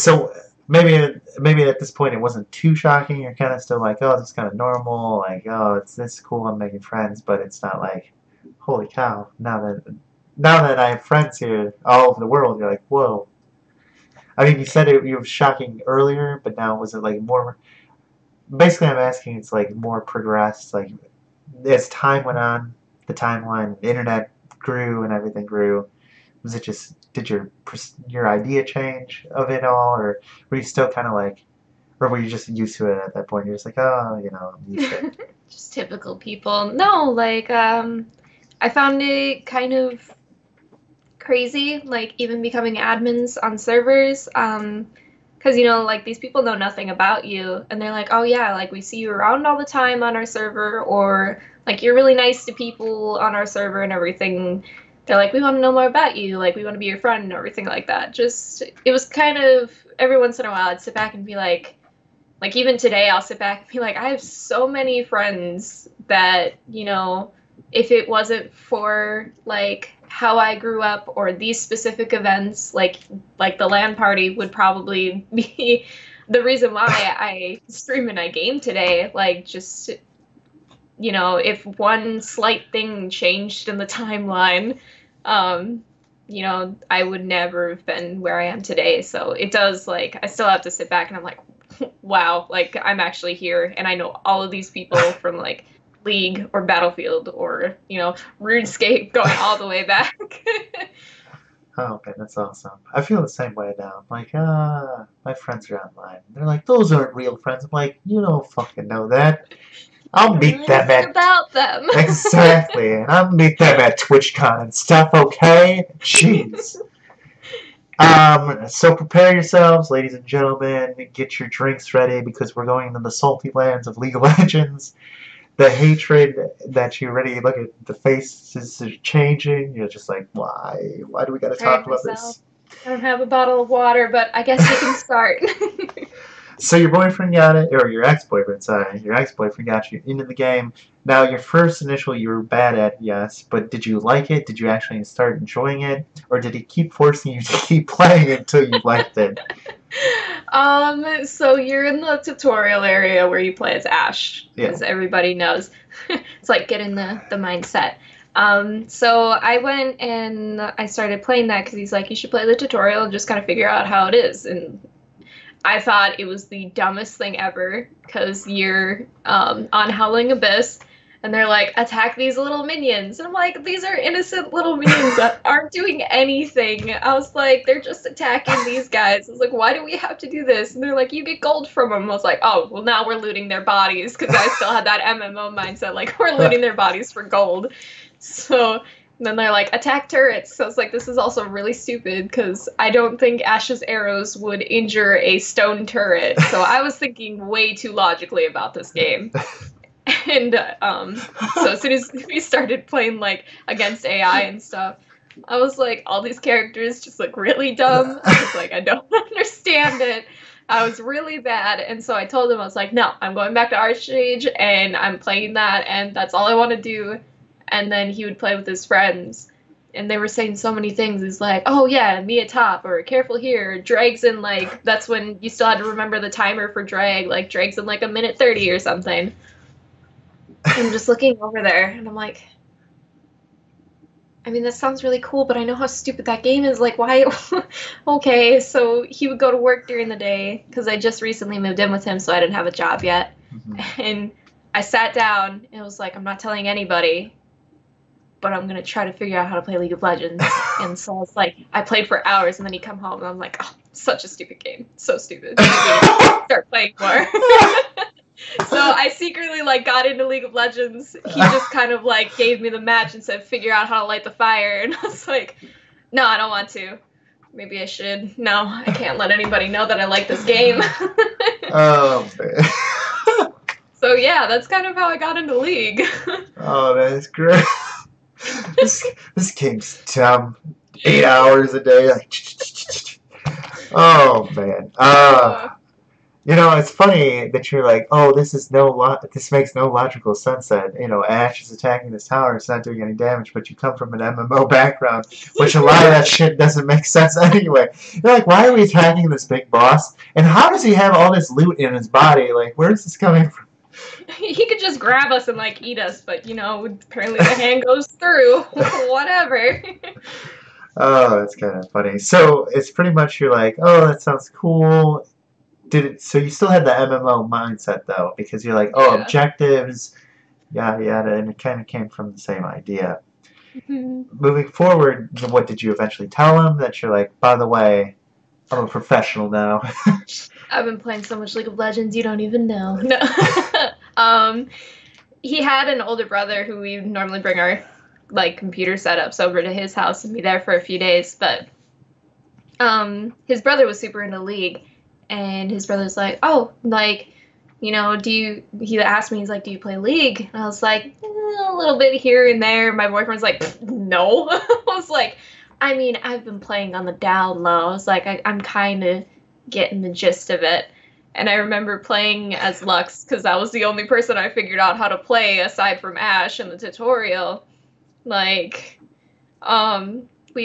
So maybe at this point it wasn't too shocking. You're kind of still like, oh, this is kind of normal. Like, oh, it's cool. I'm making friends, but it's not like, holy cow. Now that I have friends here all over the world, you're like, whoa. I mean, you said it was shocking earlier, but now was it like more? Basically, I'm asking. It's like more progressed. Like as time went on, the timeline, the internet grew, and everything grew. Was it just did your idea change of it all, or were you still kind of like, or were you just used to it at that point? You're just like, oh, I'm used to it. Just typical people. No, like, I found it kind of crazy, like, even becoming admins on servers, because, like, these people know nothing about you, and they're like, oh, yeah, like, we see you around all the time on our server, or, like, you're really nice to people on our server and everything. They're like, we want to know more about you, like, we want to be your friend and everything like that. Just, it was kind of, every once in a while, I'd sit back and be like, even today, I'll sit back and be like, I have so many friends that, if it wasn't for, like, how I grew up or these specific events, like the LAN party would probably be the reason why I stream and I game today. Like, just, if one slight thing changed in the timeline, I would never have been where I am today. So it does, like, I still have to sit back and I'm like, wow, like, I'm actually here and I know all of these people from, like, League or Battlefield or, RuneScape going all the way back. Oh, okay, that's awesome. I feel the same way now. I'm like, my friends are online. They're like, those aren't real friends. I'm like, you don't fucking know that. I'll meet them at about them. exactly, and I'll meet them at TwitchCon and stuff. Okay, jeez. So prepare yourselves, ladies and gentlemen. Get your drinks ready because we're going into the salty lands of League of Legends. The hatred that you already look at, the faces are changing. You're just like, why? Why do we got to talk about this? I don't have a bottle of water, but I guess you can start. So your boyfriend got it, or your ex-boyfriend, sorry, your ex-boyfriend got you into the game. Now, your first initial you were bad at, yes, but did you like it? Did you actually start enjoying it? Or did he keep forcing you to keep playing until you liked it? So you're in the tutorial area where you play as Ashe, as everybody knows. It's like get in the mindset. So I went and I started playing that because he's like, you should play the tutorial and just kind of figure out how it is. And I thought it was the dumbest thing ever because you're on Howling Abyss and they're like, attack these little minions. And I'm like, these are innocent little minions that aren't doing anything. I was like, they're just attacking these guys. I was like, why do we have to do this? And they're like, you get gold from them. I was like, oh, well, now we're looting their bodies because I still had that MMO mindset. Like, we're looting their bodies for gold. So then they're like, attack turrets. So I was like, this is also really stupid because I don't think Ashe's arrows would injure a stone turret. So I was thinking way too logically about this game. And so as soon as we started playing, like, against AI and stuff, I was like, all these characters just look really dumb. I was like, I don't understand it. I was really bad. And so I told him, I was like, no, I'm going back to Archstage and I'm playing that and that's all I want to do. And then he would play with his friends. And they were saying so many things. He's like, oh yeah, me at top, or careful here. Drag's in, like, that's when you still had to remember the timer for drag. Like, drag's in, like, a minute 30 or something. I'm just looking over there, and I'm like, I mean, that sounds really cool, but I know how stupid that game is. Like, why? Okay, so he would go to work during the day, because I just recently moved in with him, so I didn't have a job yet. Mm-hmm. And I sat down, and it was like, I'm not telling anybody, but I'm going to try to figure out how to play League of Legends. And so I was like, I played for hours, and then he'd come home, and I'm like, oh, such a stupid game. So stupid. Start playing more. So I secretly, like, got into League of Legends. He just kind of, like, gave me the match and said, figure out how to light the fire. And I was like, no, I don't want to. Maybe I should. No, I can't let anybody know that I like this game. Oh, man. So, yeah, that's kind of how I got into League. Oh, that's great. This game's dumb. 8 hours a day. Like, oh, man. You know, it's funny that you're like, oh, this makes no logical sense that, Ash is attacking this tower, it's not doing any damage, but you come from an MMO background, which a lot of that shit doesn't make sense anyway. You're like, why are we attacking this big boss? And how does he have all this loot in his body? Like, where's this coming from? He could just grab us and, like, eat us, but, apparently the hand goes through. Whatever. Oh, that's kind of funny. So, it's pretty much you're like, oh, that sounds cool. So you still had the MMO mindset though, because you're like, oh, objectives, yada yada, and it kind of came from the same idea. Moving forward, what did you eventually tell him? That you're like, by the way, I'm a professional now. I've been playing so much League of Legends, you don't even know. No. He had an older brother who we normally bring our computer setups over to his house and be there for a few days, but his brother was super into League. And his brother's like, oh, he asked me, he's like, do you play League? And I was like, a little bit here and there. My boyfriend's like, no. I was like, I mean, I've been playing on the down low. I was like, I'm kind of getting the gist of it. And I remember playing as Lux because that was the only person I figured out how to play aside from Ash in the tutorial. We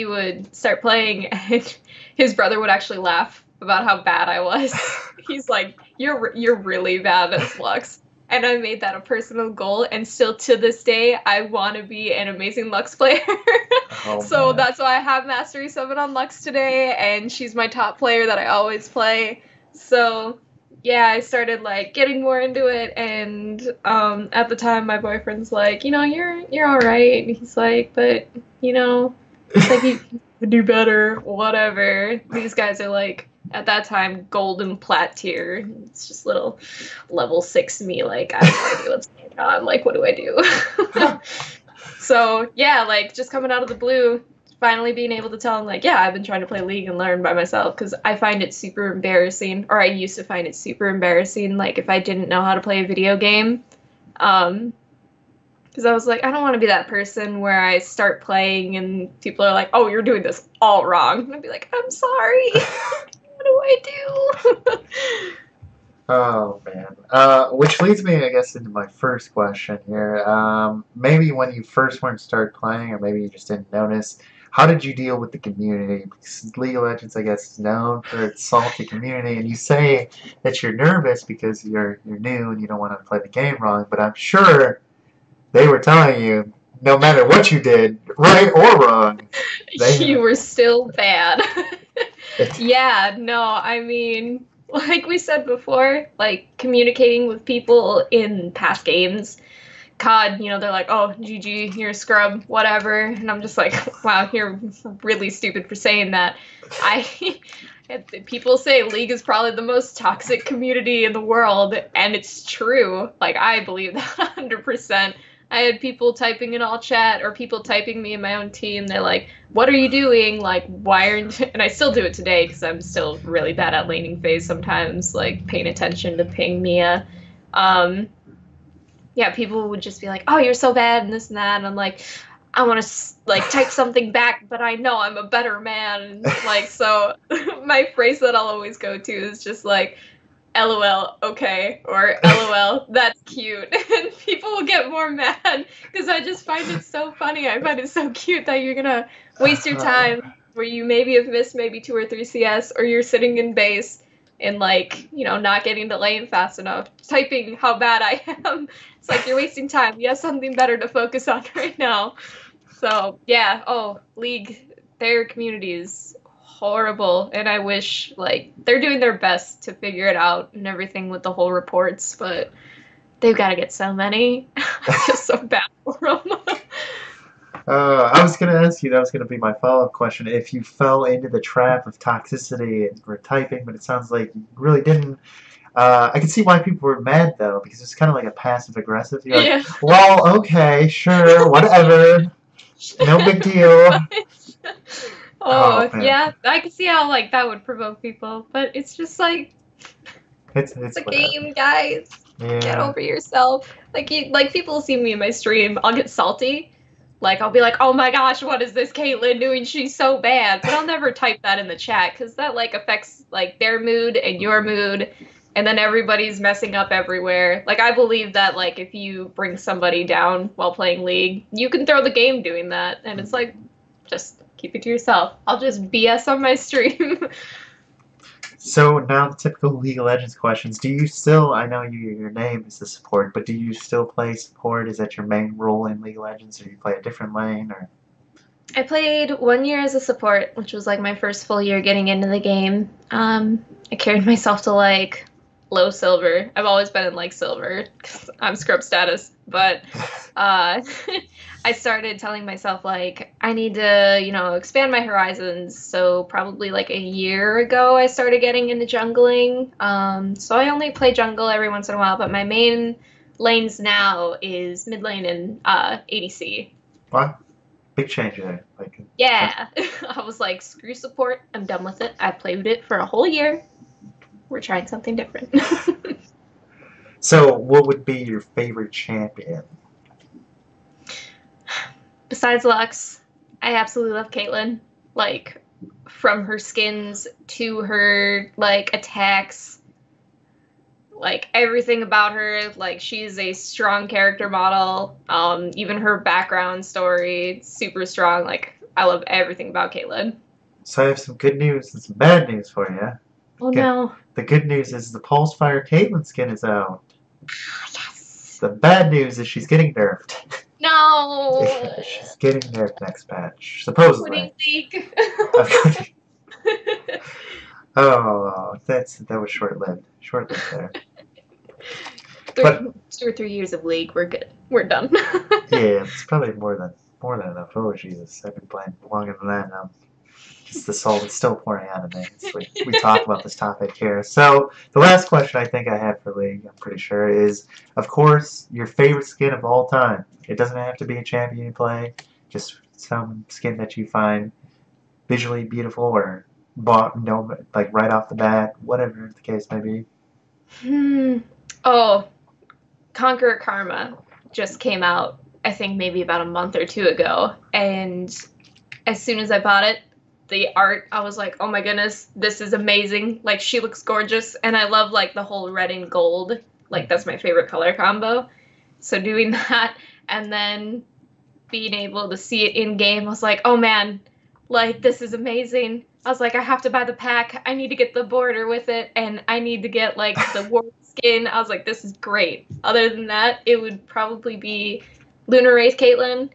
would start playing and his brother would actually laugh about how bad I was. He's like, you're really bad at Lux. And I made that a personal goal, and still to this day, I want to be an amazing Lux player. So that's why I have Mastery 7 on Lux today, and she's my top player that I always play. So yeah, I started getting more into it, and at the time my boyfriend's like, you're all right. And he's like, but you could do better, whatever. These guys are at that time, golden plat tier. It's just little level 6 me, I have no idea what's going on. What do I do? So, yeah, just coming out of the blue, finally being able to tell him, yeah, I've been trying to play League and learn by myself, because I find it super embarrassing, or I used to find it super embarrassing, if I didn't know how to play a video game. Because I was like, I don't want to be that person where I start playing and people are like, oh, you're doing this all wrong. And I'd be like, I'm sorry. What do I do? Oh, man. Which leads me, I guess, into my first question here. Maybe when you first went to start playing, or maybe you just didn't notice, how did you deal with the community? Because League of Legends, I guess, is known for its salty community, and you say that you're nervous because you're new and you don't want to play the game wrong, but I'm sure they were telling you, no matter what you did, right or wrong, you were still bad. Yeah, no, I mean, like we said before, communicating with people in past games, COD, they're like, oh, GG, you're a scrub, whatever. And I'm just like, wow, you're really stupid for saying that. People say League is probably the most toxic community in the world, and it's true. I believe that 100%. I had people typing in all chat, or people typing me in my own team. They're like, what are you doing? Why aren't you? And I still do it today because I'm still really bad at laning phase sometimes, paying attention to ping Mia. Yeah, people would just be like, oh, you're so bad and this and that. And I'm like, I want to type something back, but I know I'm a better man. So my phrase that I'll always go to is just LOL, okay, or LOL, that's cute. And people will get more mad because I just find it so funny. I find it so cute that you're going to waste your time where you maybe have missed maybe 2 or 3 CS, or you're sitting in base and not getting to lane fast enough, typing how bad I am. It's you're wasting time. You have something better to focus on right now. So yeah, League, their community is horrible, and I wish they're doing their best to figure it out and everything with the whole reports, but they've got to get so many. I feel so bad for them. I was going to ask you, that was going to be my follow-up question, if you fell into the trap of toxicity and were typing, but it sounds like you really didn't. I can see why people were mad, though, because it's kind of like a passive-aggressive. You're like, well, okay, sure, whatever, no big deal. Oh yeah, I can see how that would provoke people, but it's just it's a game, guys. Yeah. Get over yourself. People see me in my stream, I'll get salty. I'll be like, oh my gosh, what is this Caitlyn doing? She's so bad. But I'll never type that in the chat because that affects their mood and your mood, and then everybody's messing up everywhere. Like, I believe that, like, if you bring somebody down while playing League, you can throw the game doing that, and it's like, just keep it to yourself. I'll just BS on my stream. So now the typical League of Legends questions. Do you still, I know your name is the support, but do you still play support? Is that your main role in League of Legends, or do you play a different lane? Or I played 1 year as a support, which was like my first full year getting into the game. I carried myself to like low silver. I've always been in like silver because I'm scrub status, but I started telling myself like I need to, you know, expand my horizons. So probably like a year ago, I started getting into jungling. So I only play jungle every once in a while, but my main lanes now is mid lane and ADC. what? Big change there. Like, yeah, I was like, screw support. I'm done with it. I played it for a whole year. We're trying something different. So, what would be your favorite champion? Besides Lux, I absolutely love Caitlyn. Like, from her skins to her, like, attacks. Like, everything about her. Like, she's a strong character model. Even her background story, super strong. Like, I love everything about Caitlyn. So I have some good news and some bad news for you. Oh, no. The good news is the Pulsefire Caitlyn skin is out. Yes. The bad news is she's getting nerfed. No. She's getting nerfed next patch, supposedly. Oh, that was short-lived. Short-lived there. But 2 or 3 years of League, we're good. We're done. yeah, it's probably more than enough. Oh Jesus, I've been playing longer than that now. Just the salt is still pouring out of me. We talk about this topic here. So the last question I think I have for League, I'm pretty sure, is, of course, your favorite skin of all time. It doesn't have to be a champion you play, just some skin that you find visually beautiful or bought, like right off the bat, whatever the case may be. Oh, Conqueror Karma just came out, I think maybe about a month or two ago, and as soon as I bought it, the art, I was like, oh my goodness, this is amazing. Like, she looks gorgeous, and I love, like, the whole red and gold. Like, that's my favorite color combo. So doing that, and then being able to see it in-game, I was like, oh man, like, this is amazing. I was like, I have to buy the pack. I need to get the border with it, and I need to get, like, the war skin. I was like, this is great. Other than that, it would probably be Lunar Wraith Caitlyn.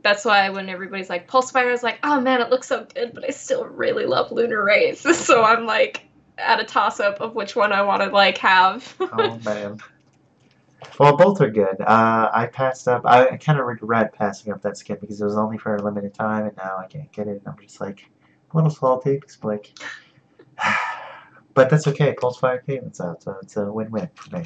That's why when everybody's like Pulsefire, I was like, oh man, it looks so good, but I still really love Lunar Wraith. So I'm like at a toss-up of which one I want to like have. Oh man. Well, both are good. I passed up. I kind of regret passing up that skin because it was only for a limited time, and now I can't get it. And I'm just like a little salty because like, but that's okay. Pulsefire Caitlyn's out, so it's a win-win for me.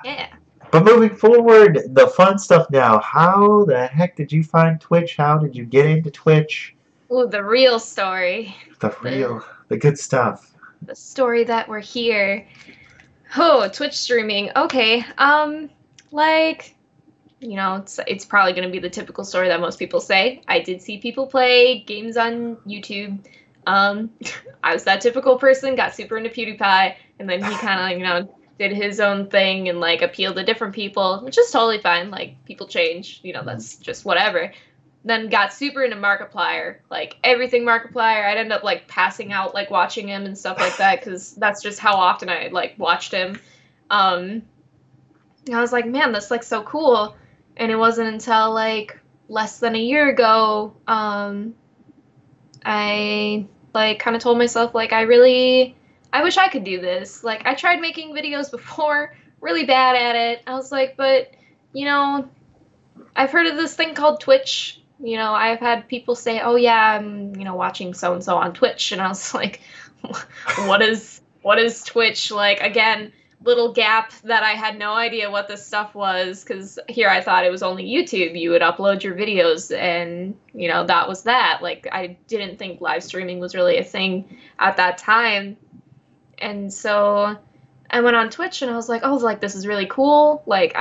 Yeah. But moving forward, the fun stuff now. How the heck did you find Twitch? How did you get into Twitch? Ooh, the real story. The good stuff. The story that we're here. Oh, Twitch streaming. Okay. Like, you know, it's probably going to be the typical story that most people say. I did see people play games on YouTube. I was that typical person, got super into PewDiePie, and then he kind of, you know, did his own thing and like appealed to different people, which is totally fine. Like, people change, you know, that's just whatever. Then got super into Markiplier, like everything Markiplier. I'd end up like passing out like watching him and stuff like that because that's just how often I like watched him. I was like, man, that's like so cool. And it wasn't until like less than a year ago I like kind of told myself like I wish I could do this. Like, I tried making videos before, really bad at it. I was like, but, you know, I've heard of this thing called Twitch. You know, I've had people say, oh yeah, I'm, you know, watching so-and-so on Twitch. And I was like, what is Twitch? Like, again, little gap that I had no idea what this stuff was. Because here I thought it was only YouTube. You would upload your videos and, you know, that was that. Like, I didn't think live streaming was really a thing at that time. And so I went on Twitch and I was like, oh, like, this is really cool. Like,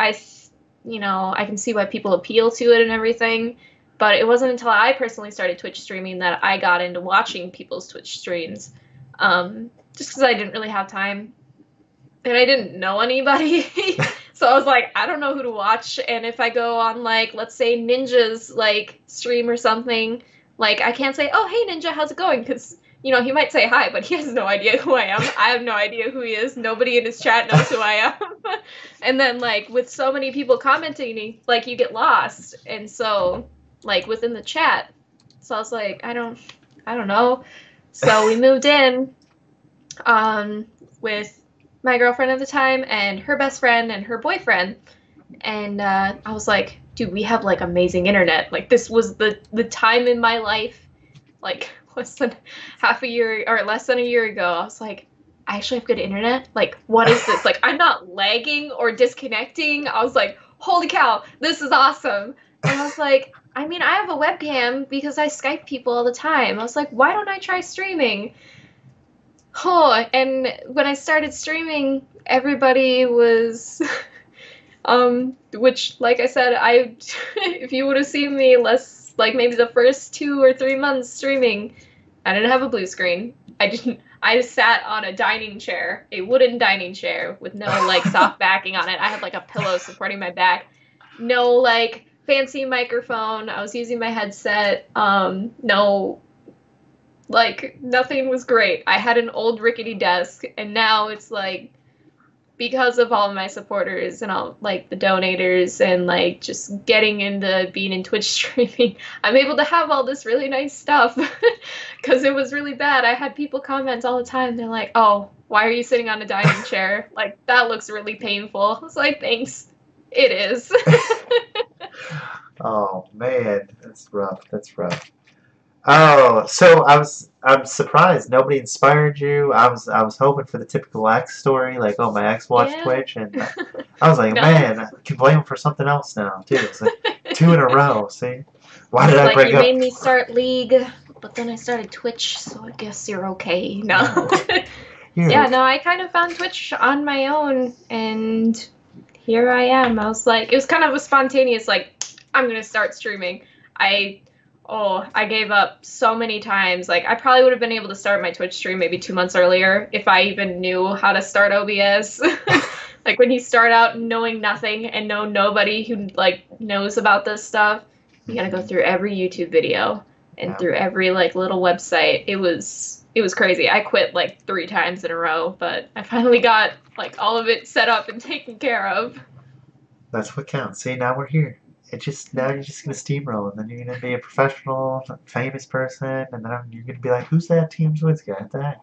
you know, I can see why people appeal to it and everything. But it wasn't until I personally started Twitch streaming that I got into watching people's Twitch streams. Just because I didn't really have time. and I didn't know anybody. So I was like, I don't know who to watch. And if I go on, like, let's say Ninja's, like, stream or something, like, I can't say, oh, hey, Ninja, how's it going? Because, you know, he might say hi, but he has no idea who I am. I have no idea who he is. Nobody in his chat knows who I am. And then, like, with so many people commenting, like, you get lost. And so, like, within the chat, so I was like, I don't know. So we moved in with my girlfriend at the time and her best friend and her boyfriend. And I was like, dude, we have, like, amazing internet. Like, this was the time in my life, like, less than half a year or less than a year ago. I was like, I actually have good internet. Like, what is this? Like, I'm not lagging or disconnecting. I was like, holy cow, this is awesome. And I was like, I mean, I have a webcam because I Skype people all the time. I was like, why don't I try streaming? Oh, and when I started streaming, everybody was, which, like I said, if you would have seen me like maybe the first 2 or 3 months streaming, I didn't have a blue screen. I just sat on a dining chair, a wooden dining chair with no, like, soft backing on it. I had, like, a pillow supporting my back. No, like, fancy microphone. I was using my headset. No, like, nothing was great. I had an old rickety desk, and now it's like, because of all of my supporters and all, like, the donators and, like, just getting into being in Twitch streaming, I'm able to have all this really nice stuff. Because it was really bad. I had people comment all the time. They're like, oh, why are you sitting on a dining chair? Like, that looks really painful. I was like, thanks. It is. Oh man, that's rough. That's rough. Oh, so I'm surprised nobody inspired you. I was hoping for the typical ex story, like, oh, my ex watched Yeah. Twitch, and I was like, No. man, I can blame him for something else now too. It's like 2 in a row. See, why did I Like, break you up? made me start League, but then I started Twitch, so I guess you're okay. No. Yeah, no, I kind of found Twitch on my own, and here I am. I was like, it was kind of a spontaneous, like, I'm gonna start streaming. I gave up so many times. Like, I probably would have been able to start my Twitch stream maybe 2 months earlier if I even knew how to start OBS. Like, when you start out knowing nothing and know nobody who, like, knows about this stuff, you gotta go through every YouTube video and through every, like, little website. It was crazy. I quit, like, 3 times in a row, but I finally got, like, all of it set up and taken care of. That's what counts. See, now we're here. Now you're just gonna steamroll, and then you're gonna be a professional, famous person, and then you're gonna be like, who's that Tmzoids guy? What the heck?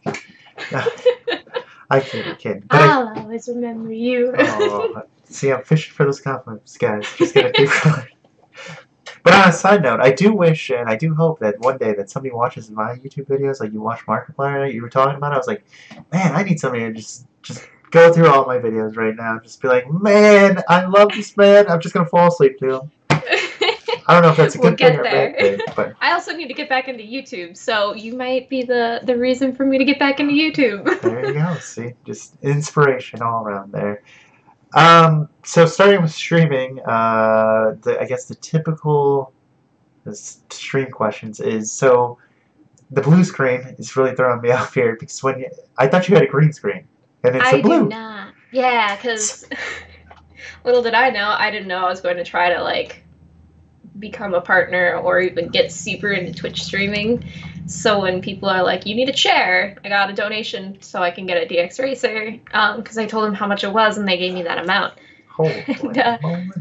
I kid, I kid. But I'll always remember you. Oh, see, I'm fishing for those compliments, guys. Just gonna keep going. But on a side note, I do wish and I do hope that one day that somebody watches my YouTube videos, like you watch Markiplier, you were talking about it. I was like, man, I need somebody to just go through all my videos right now and just be like, man, I love this man. I'm just gonna fall asleep to him. I don't know if that's a good thing or a bad thing, but I also need to get back into YouTube, so you might be the reason for me to get back into YouTube. There you go. See, just inspiration all around there. So starting with streaming, I guess the typical stream questions is, so the blue screen is really throwing me off here because I thought you had a green screen and it's a blue. I do not. Yeah, because little did I know, I didn't know I was going to try to, like, become a partner or even get super into Twitch streaming. So when people are like, you need a chair, I got a donation so I can get a DRXracer, because I told them how much it was and they gave me that amount. And,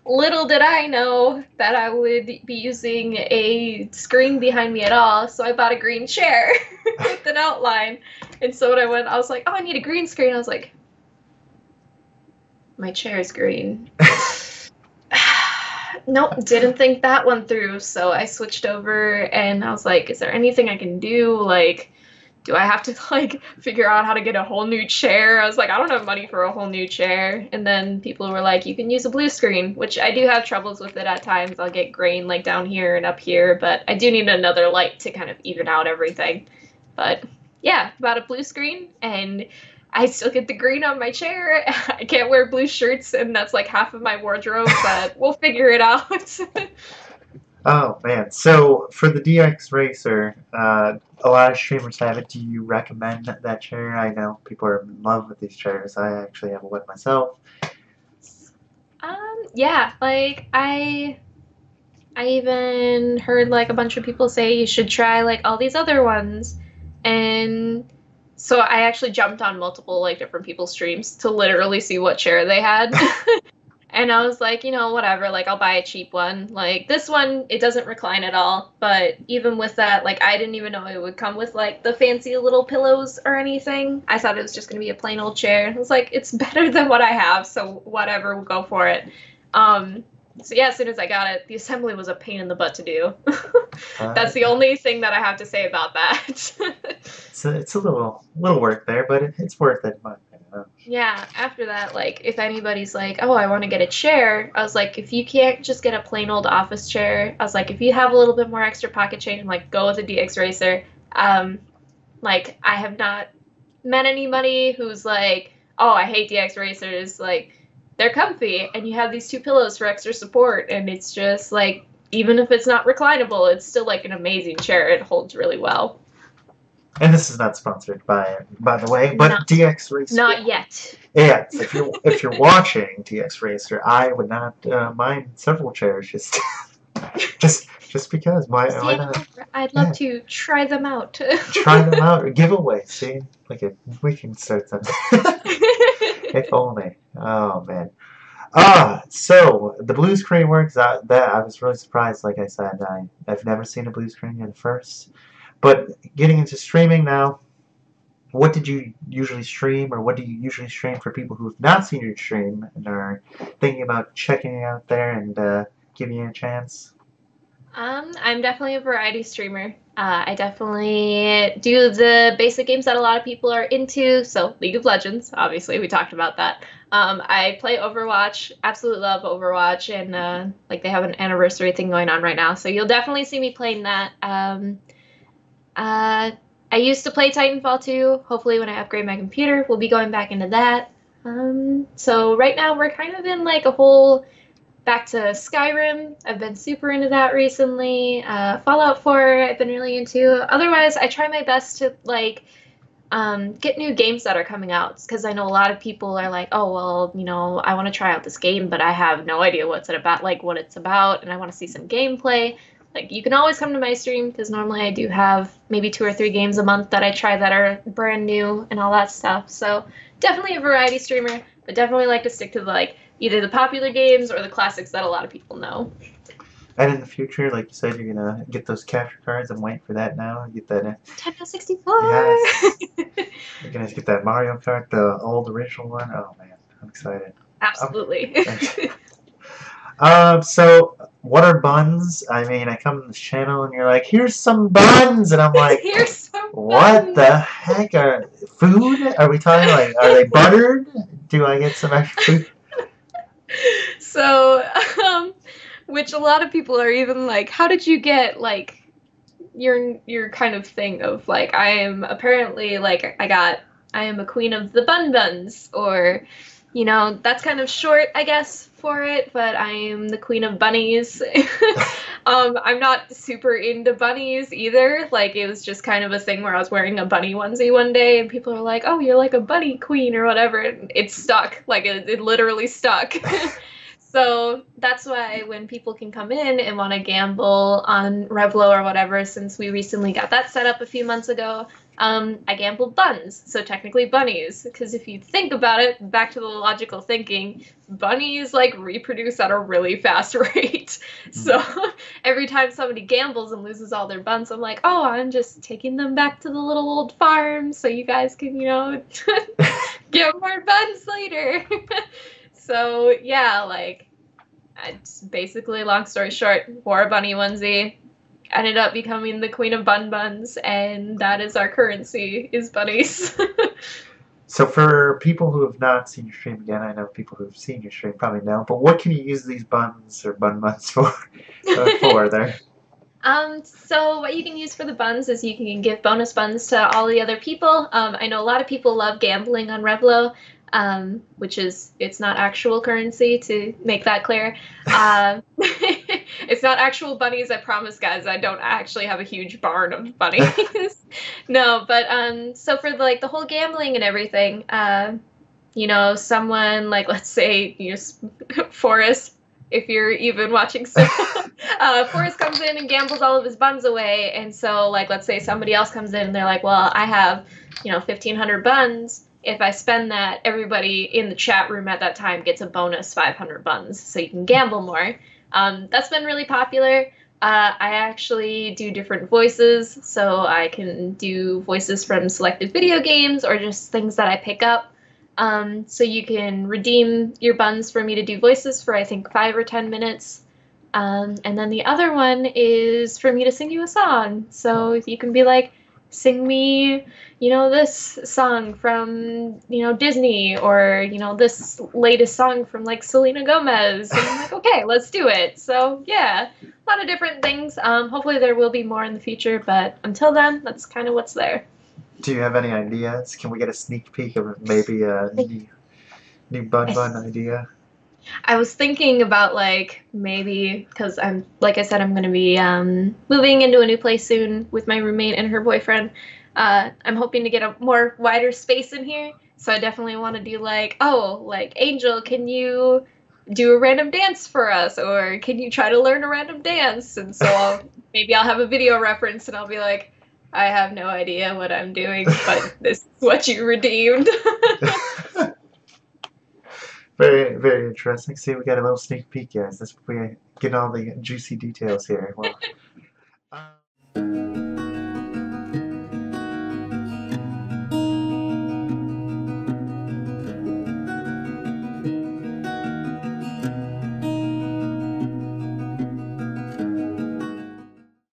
little did I know that I would be using a screen behind me at all, so I bought a green chair with an outline. And so when I was like, oh, I need a green screen, I was like, my chair is green. Nope, didn't think that one through, so I switched over and I was like, is there anything I can do? Like, do I have to, like, figure out how to get a whole new chair? I was like, I don't have money for a whole new chair. And then people were like, you can use a blue screen, which I do have troubles with it at times. I'll get grain, like, down here and up here, but I do need another light to kind of even out everything. But yeah, bought a blue screen, and I still get the green on my chair. I can't wear blue shirts, and that's like half of my wardrobe, but we'll figure it out. Oh man! So for the DRXracer, a lot of streamers have it. Do you recommend that chair? I know people are in love with these chairs. I actually have one myself. Yeah, like I even heard like a bunch of people say you should try like all these other ones. And so I actually jumped on multiple like different people's streams to literally see what chair they had. And I was like, whatever, like I'll buy a cheap one. Like this one, it doesn't recline at all, but even with that, like I didn't even know it would come with like the fancy little pillows or anything. I thought it was just going to be a plain old chair. I was like, it's better than what I have, so whatever, we'll go for it. So yeah, as soon as I got it, the assembly was a pain in the butt to do. That's the only thing that I have to say about that. It's a little work there, but it's worth it. Yeah, after that, like, if anybody's like, oh, I want to get a chair, I was like, if you can't just get a plain old office chair, I was like, if you have a little bit more extra pocket change, like, go with a DRXracer. Like, I have not met anybody who's like, oh, I hate DRXracers. Like, they're comfy, and you have these two pillows for extra support, and it's just, like, even if it's not reclinable, it's still, like, an amazing chair. It holds really well. And this is not sponsored by the way, but DRXracer. Not yet. Yeah, if you're watching DRXracer, I would not mind several chairs just because. Why not? I'd love to try them out. Try them out or giveaway. See, we can start something. If only. Oh man. So the blue screen works. That I was really surprised. Like I said, I've never seen a blue screen in the first. But getting into streaming now, what did you usually stream, or what do you usually stream for people who have not seen your stream and are thinking about checking it out there and giving you a chance? I'm definitely a variety streamer. I definitely do the basic games that a lot of people are into. So League of Legends, obviously, we talked about that. I play Overwatch, absolutely love Overwatch, and like they have an anniversary thing going on right now. So you'll definitely see me playing that. I used to play Titanfall 2. Hopefully when I upgrade my computer, we'll be going back into that. So right now we're kind of in like a whole back to Skyrim. I've been super into that recently. Fallout 4 I've been really into. Otherwise, I try my best to like get new games that are coming out, because I know a lot of people are like, oh, well, I want to try out this game, but I have no idea what it's about, and I want to see some gameplay. Like, you can always come to my stream, because normally I do have maybe 2 or 3 games a month that I try that are brand new and all that stuff. So definitely a variety streamer, but definitely like to stick to like either the popular games or the classics that a lot of people know. And in the future, like you said, you're gonna get those capture cards. I'm waiting for that now. Get that. Nintendo 64. Yes. You're gonna get that Mario Kart, the old original one. Oh man, I'm excited. Absolutely. So what are buns? I mean, I come to this channel and you're like, here's some buns, and I'm like, what the heck are food? Are we talking like, are they buttered? Do I get some extra food? So, which a lot of people are even like, how did you get like your kind of thing of like, I am apparently like I am a queen of the buns, or that's kind of short, I guess, for it, but I am the queen of bunnies. I'm not super into bunnies either. Like, it was just kind of a thing where I was wearing a bunny onesie one day, and people are like, oh, you're like a bunny queen or whatever. And it stuck. Like, it literally stuck. So that's why when people can come in and want to gamble on Revlo or whatever, since we recently got that set up a few months ago, I gambled buns, so technically bunnies, because if you think about it, back to the logical thinking, bunnies like reproduce at a really fast rate. So every time somebody gambles and loses all their buns, I'm like, oh, I'm just taking them back to the little old farm so you guys can, get more buns later. So yeah, like, it's basically, long story short, wore a bunny onesie, ended up becoming the queen of buns, and that is our currency, is bunnies. So for people who have not seen your stream, again, I know people who have seen your stream probably know, but what can you use these buns or buns for there? So what you can use for the buns is you can give bonus buns to all the other people. I know a lot of people love gambling on Revlo, which is, it's not actual currency, to make that clear. It's not actual bunnies, I promise, guys. I don't actually have a huge barn of bunnies. No, but so for the whole gambling and everything, you know, someone like, let's say, you know, Forrest, if you're even watching still, Forrest comes in and gambles all of his buns away, and so like, let's say somebody else comes in and they're like, well, I have, you know, 1,500 buns. If I spend that, everybody in the chat room at that time gets a bonus 500 buns, so you can gamble more. That's been really popular. I actually do different voices, so I can do voices from selected video games or just things that I pick up. So you can redeem your buns for me to do voices for, I think, 5 or 10 minutes. And then the other one is for me to sing you a song. So you can be like, sing me, you know, this song from, you know, Disney, or, you know, this latest song from like Selena Gomez. And I'm like, okay, let's do it. So yeah, a lot of different things. Hopefully there will be more in the future, but until then, that's kind of what's there. Do you have any ideas? Can we get a sneak peek of maybe a new bun idea? I was thinking about like maybe, because I'm, like I said, I'm going to be moving into a new place soon with my roommate and her boyfriend. I'm hoping to get a more wider space in here, so I definitely want to do like, oh, like Angel, can you do a random dance for us, or can you try to learn a random dance? And so maybe I'll have a video reference and I'll be like, I have no idea what I'm doing, but this is what you redeemed. Very, very interesting. See, we got a little sneak peek, guys. We get all the juicy details here. Well,